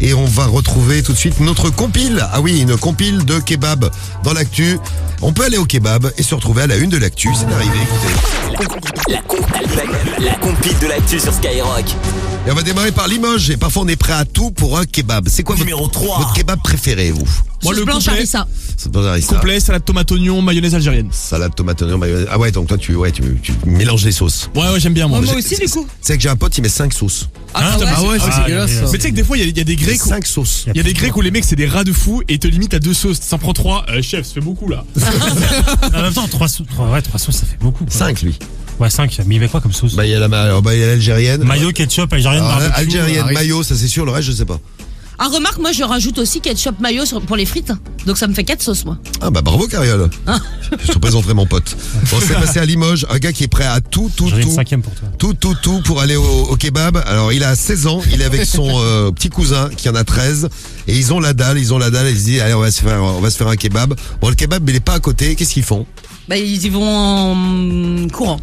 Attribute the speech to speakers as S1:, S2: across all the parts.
S1: Et on va retrouver tout de suite notre compile. Ah oui, une compile de kebab dans l'actu. On peut aller au kebab et se retrouver à la une de l'actu. C'est arrivé, écoutez.
S2: La compile de l'actu sur Skyrock.
S1: Et on va démarrer par Limoges. Et parfois, on est prêt à tout pour un kebab. C'est quoi
S2: Numéro 3.
S1: votre kebab préféré, vous?
S3: Moi, le
S4: blanche
S3: complet,
S4: harissa.
S1: C'est pas harissa.
S3: complet, salade tomate oignon, mayonnaise algérienne.
S1: Salade, tomate, oignon, mayonnaise. Ah ouais, donc toi, tu mélanges les sauces.
S3: Ouais, j'aime bien moi.
S4: Moi aussi, du coup.
S1: C'est que j'ai un pote, il met 5 sauces.
S3: C'est
S5: dégueulasse, ça.
S3: Mais tu sais que des fois, il y a des Grecs.
S1: 5 sauces.
S3: Il y a des Grecs où les mecs c'est des rats de fou et ils te limitent à 2 sauces. Ça prend 3. Chef, ça fait beaucoup là.
S5: En même temps, 3 sauces, ça fait beaucoup.
S1: 5, lui.
S5: Ouais, 5. Mais il met quoi comme sauce?
S1: Bah, il y a l'algérienne.
S5: Mayo, ketchup, algérienne,
S1: Alors,
S5: barbecue.
S1: algérienne, mayo, ça c'est sûr. Le reste, je sais pas.
S4: Ah, remarque, moi je rajoute aussi ketchup mayo pour les frites. Donc ça me fait 4 sauces, moi.
S1: Ah bah bravo Cariole. Je te présenterai mon pote. Bon, c'est passé à Limoges, un gars qui est prêt à tout
S5: J'en ai une 5e pour toi.
S1: tout pour aller au kebab. Alors il a 16 ans, il est avec son petit cousin qui en a 13 et ils ont la dalle, ils se disent allez on va se faire un kebab. Bon le kebab il est pas à côté, qu'est-ce qu'ils font?
S4: Bah ils y vont en courant.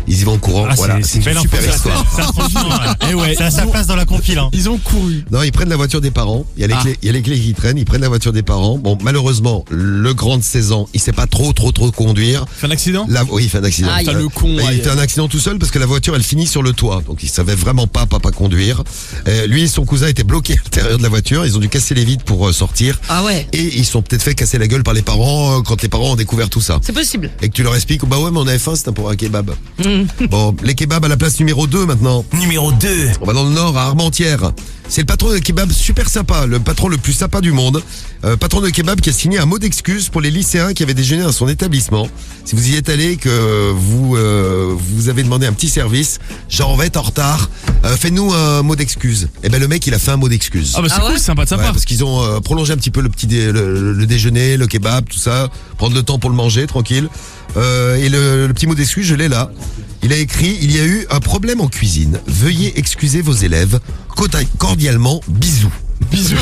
S1: Ils y vont en courant, voilà, c'est une
S5: belle
S1: super
S5: info,
S1: histoire.
S5: ça, franchement,
S3: Eh ouais.
S5: c'est à sa place dans la compile. Hein.
S3: Ils ont couru.
S1: Non, ils prennent la voiture des parents. Il y a les clés qui traînent. Ils prennent la voiture des parents. Bon, malheureusement, le grand de 16 ans, il sait pas trop conduire.
S3: Fait un accident.
S1: Oui, il fait un accident.
S4: Aïe.
S3: Putain, le con.
S1: Il fait un accident tout seul parce que la voiture elle finit sur le toit. Donc il savait vraiment pas papa conduire. Lui et son cousin étaient bloqués à l'intérieur de la voiture. Ils ont dû casser les vitres pour sortir.
S4: Ah ouais.
S1: Et ils se sont peut-être fait casser la gueule par les parents quand les parents ont découvert tout ça.
S4: C'est possible.
S1: Et que tu leur expliques, bah ouais mais on avait faim, c'était pour un kebab. Bon, les kebabs à la place numéro 2 maintenant.
S2: Numéro 2.
S1: On va dans le nord, à Armentières. C'est le patron de kebab super sympa, le patron le plus sympa du monde. Patron de kebab qui a signé un mot d'excuse pour les lycéens qui avaient déjeuné dans son établissement. Si vous y êtes allé, que vous avez demandé un petit service, genre on va être en retard, faites-nous un mot d'excuse. Et ben le mec il a fait un mot d'excuse.
S3: Ah bah c'est
S4: Ah ouais
S3: cool, sympa de sa
S1: Ouais,
S3: part.
S1: parce qu'ils ont prolongé un petit peu le déjeuner, le kebab, tout ça, prendre le temps pour le manger tranquille. Et le petit mot d'excuse, je l'ai là. Il a écrit, il y a eu un problème en cuisine. Veuillez excuser vos élèves. Cordialement, bisous.
S3: Bisous.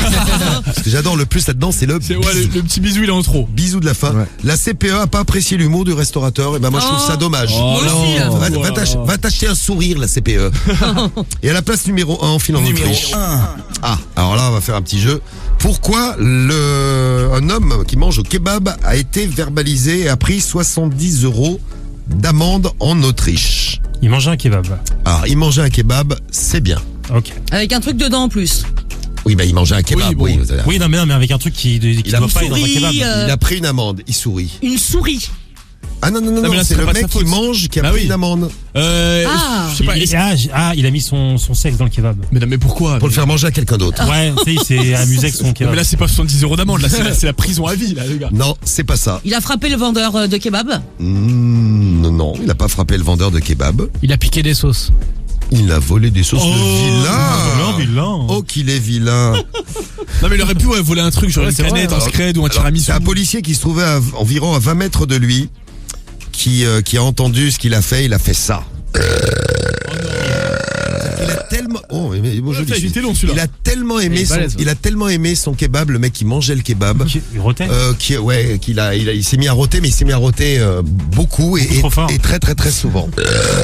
S1: Ce que j'adore le plus là-dedans, c'est le
S3: C'est
S1: bisou.
S3: ouais, le petit bisou il est en trop.
S1: Bisou de la fin.
S5: Ouais.
S1: La CPE a pas apprécié l'humour du restaurateur. Et ben moi je trouve ça dommage.
S3: Oh,
S4: Moi aussi, là.
S1: Va t'acheter un sourire la CPE. Et à la place numéro 1, on file en
S2: Numéro
S1: Autriche.
S2: 1.
S1: Ah, alors là on va faire un petit jeu. Pourquoi un homme qui mange au kebab a été verbalisé et a pris 70 € d'amende en Autriche?
S5: Il mangeait un kebab.
S1: Alors il mangeait un kebab, c'est bien.
S5: Ok.
S4: Avec un truc dedans en plus.
S1: Oui, bah il mangeait un kebab.
S3: Oui, bon.
S1: vous allez-
S5: Oui, non, mais avec un truc qui
S1: Il a
S5: doit pas être dans un
S4: souris,
S5: kebab.
S1: Il a pris une amende, il sourit.
S4: Une souris.
S1: Ah non,
S3: mais là,
S1: c'est
S3: c'est
S1: le
S3: pas de
S1: mec
S3: sa
S1: qui
S3: faute.
S1: mange qui a
S3: Bah
S1: pris
S3: oui.
S1: une amende.
S4: Ah.
S3: Je sais pas.
S5: Il a mis son sexe dans le kebab.
S3: Mais non, mais pourquoi?
S1: Pour le faire manger à quelqu'un d'autre.
S5: Ouais, tu sais, il s'est amusé avec son
S3: Mais
S5: kebab.
S3: là c'est pas 70 € d'amende, là c'est la prison à vie là les gars.
S1: Non, c'est pas ça.
S4: Il a frappé le vendeur de kebab.
S1: Non, il n'a pas frappé le vendeur de kebab.
S3: Il a piqué des sauces.
S1: Il a volé des sauces. Le
S5: vilain.
S1: Oh, qu'il est vilain.
S3: Non mais il aurait pu voler un truc, genre une
S5: c'est
S3: canette,
S5: vrai.
S3: un scred ou un
S1: Alors,
S3: tiramisu.
S1: c'est un policier qui se trouvait environ à 20 mètres de lui qui a entendu ce qu'il a fait. Il a fait ça. Il a tellement. Oh, mais bon, joli.
S3: Il était long celui-là.
S1: Il a tellement aimé son kebab, le mec qui mangeait le kebab.
S5: Il rotait.
S1: Il s'est mis à roter, mais il s'est mis à roter beaucoup et
S5: trop fort.
S1: très très très souvent.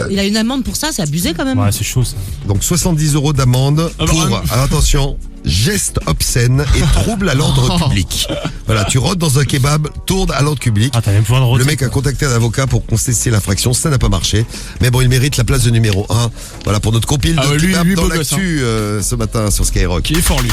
S4: Il a une amende pour ça, c'est abusé quand même.
S5: Ouais, c'est chaud ça.
S1: Donc 70 € d'amende
S3: Ah bah,
S1: pour, attention, geste obscène et trouble à l'ordre public. Voilà, tu rotes dans un kebab, tourne à l'ordre public.
S5: Ah, t'as même pouvoir de roter.
S1: Le mec a contacté un avocat pour contester l'infraction, ça n'a pas marché. Mais bon, il mérite la place de numéro 1. Voilà pour notre compile
S3: Ah
S1: de
S3: ouais, lui,
S1: kebab dans
S3: beau gosse,
S1: l'actu ce matin sur Skyrock.
S3: Il est fort lui.